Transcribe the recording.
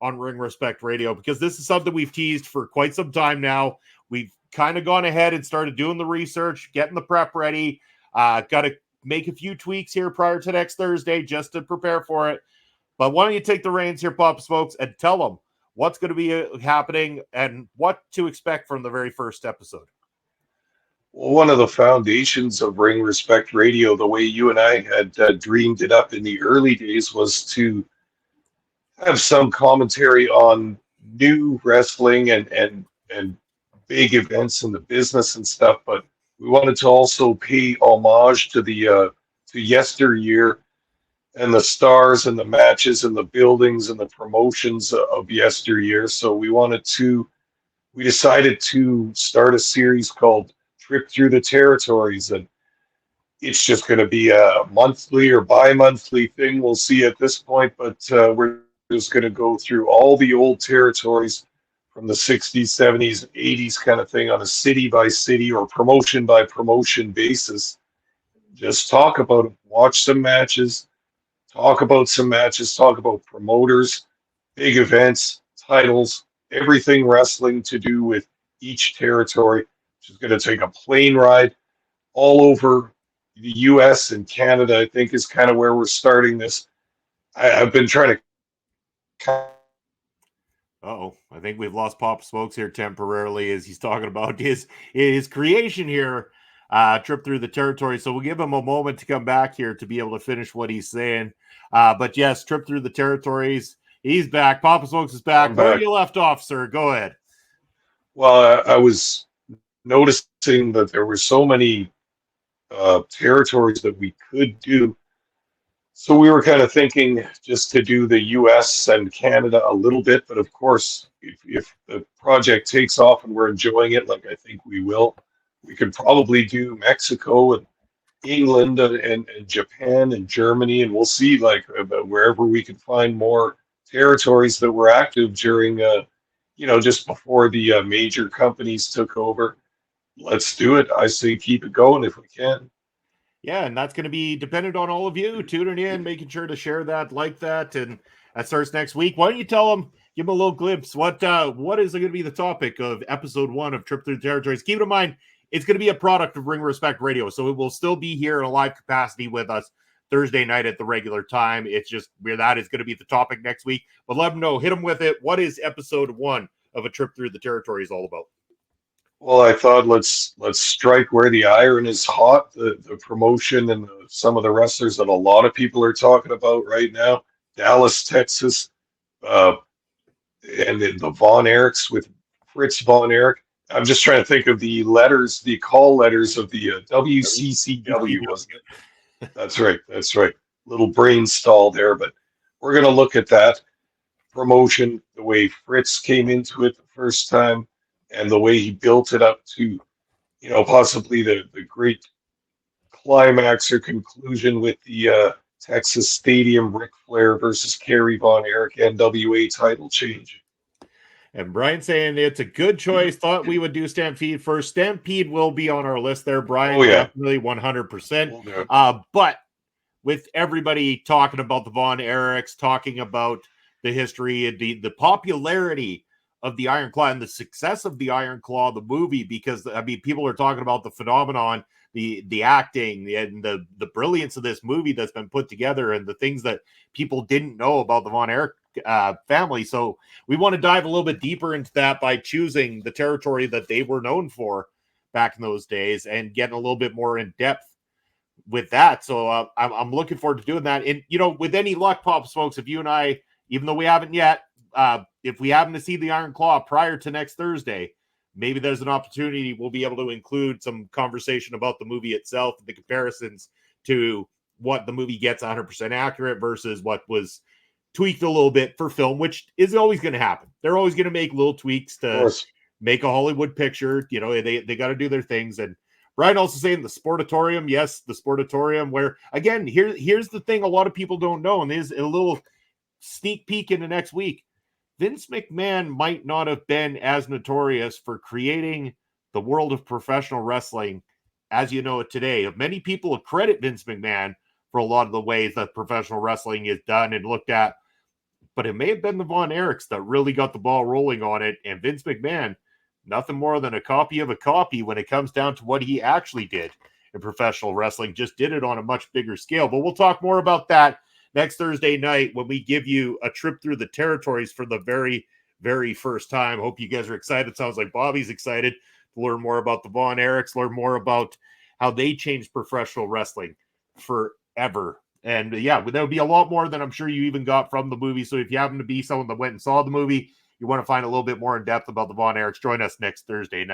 on Ring Respect Radio, because this is something we've teased for quite some time now. We've kind of gone ahead and started doing the research, getting the prep ready. Got to make a few tweaks here prior to next Thursday just to prepare for it. But why don't you take the reins here, Pop Smokes, and tell them what's going to be happening and what to expect from the very first episode. Well, one of the foundations of Ring Respect Radio, the way you and I had dreamed it up in the early days, was to have some commentary on new wrestling and big events in the business and stuff. But we wanted to also pay homage to the to yesteryear and the stars and the matches and the buildings and the promotions of yesteryear. So we decided to start a series called Trip Through the Territories, and it's just going to be a monthly or bi-monthly thing. We'll see at this point, but we're just going to go through all the old territories from the 60s, 70s, 80s kind of thing on a city by city or promotion by promotion basis. Just talk about them, watch some matches, talk about some matches, talk about promoters, big events, titles, everything wrestling to do with each territory, which is going to take a plane ride all over the US and Canada, I think is kind of where we're starting this. I've been trying to. I think we've lost Pop Smokes here temporarily as he's talking about his creation here, Trip Through the Territory. So we'll give him a moment to come back here to be able to finish what he's saying. But yes, Trip Through the Territories. He's back. Papa Smokes is back. Where you left off, sir? Go ahead. Well, I was noticing that there were so many territories that we could do. So we were kind of thinking just to do the US and Canada a little bit, but of course, if the project takes off and we're enjoying it, like I think we will, we could probably do Mexico and England and Japan and Germany, and we'll see like wherever we can find more territories that were active during, just before the major companies took over. Let's do it. I say keep it going if we can. Yeah, and that's going to be dependent on all of you tuning in, making sure to share that, like that, and that starts next week. Why don't you tell them, give them a little glimpse, what is going to be the topic of episode 1 of Trip Through the Territories? Keep in mind, it's going to be a product of Ring Respect Radio, so it will still be here in a live capacity with us Thursday night at the regular time. It's just where that is going to be the topic next week. But let them know, hit them with it. What is episode 1 of A Trip Through the Territories all about? Well, I thought let's strike where the iron is hot, the promotion and some of the wrestlers that a lot of people are talking about right now. Dallas, Texas, and the Von Erichs with Fritz Von Erich. I'm just trying to think of the letters, the call letters of the WCCW, wasn't it? That's right. That's right. Little brain stall there, but we're going to look at that promotion, the way Fritz came into it the first time, and the way he built it up to, possibly the great climax or conclusion with the Texas Stadium Ric Flair versus Kerry Von Erich NWA title change. And Brian saying it's a good choice. Thought we would do Stampede first. Stampede will be on our list there, Brian. Oh, yeah. Definitely 100%. But with everybody talking about the Von Erichs, talking about the history, the popularity of the Iron Claw and the success of the Iron Claw, the movie, because people are talking about the phenomenon, the acting and the brilliance of this movie that's been put together and the things that people didn't know about the Von Erich family. So we want to dive a little bit deeper into that by choosing the territory that they were known for back in those days and getting a little bit more in depth with that. So I'm looking forward to doing that. And, with any luck, Pop Smokes, if you and I, even though we haven't yet, if we happen to see the Iron Claw prior to next Thursday, maybe there's an opportunity we'll be able to include some conversation about the movie itself, the comparisons to what the movie gets 100% accurate versus what was tweaked a little bit for film, which is always going to happen. They're always going to make little tweaks to make a Hollywood picture. They got to do their things. And Brian also saying the Sportatorium. Yes, the Sportatorium, where, again, here's the thing a lot of people don't know, and there's a little sneak peek into next week. Vince McMahon might not have been as notorious for creating the world of professional wrestling as you know it today. Many people credit Vince McMahon for a lot of the ways that professional wrestling is done and looked at. but it may have been the Von Erichs that really got the ball rolling on it. And Vince McMahon, nothing more than a copy of a copy when it comes down to what he actually did in professional wrestling, just did it on a much bigger scale. But we'll talk more about that next Thursday night when we give you a trip through the territories for the very, very first time. Hope you guys are excited. Sounds like Bobby's excited to learn more about the Von Erichs, learn more about how they changed professional wrestling forever. And yeah, there'll be a lot more than I'm sure you even got from the movie. So if you happen to be someone that went and saw the movie, you want to find a little bit more in depth about the Von Erichs, join us next Thursday night.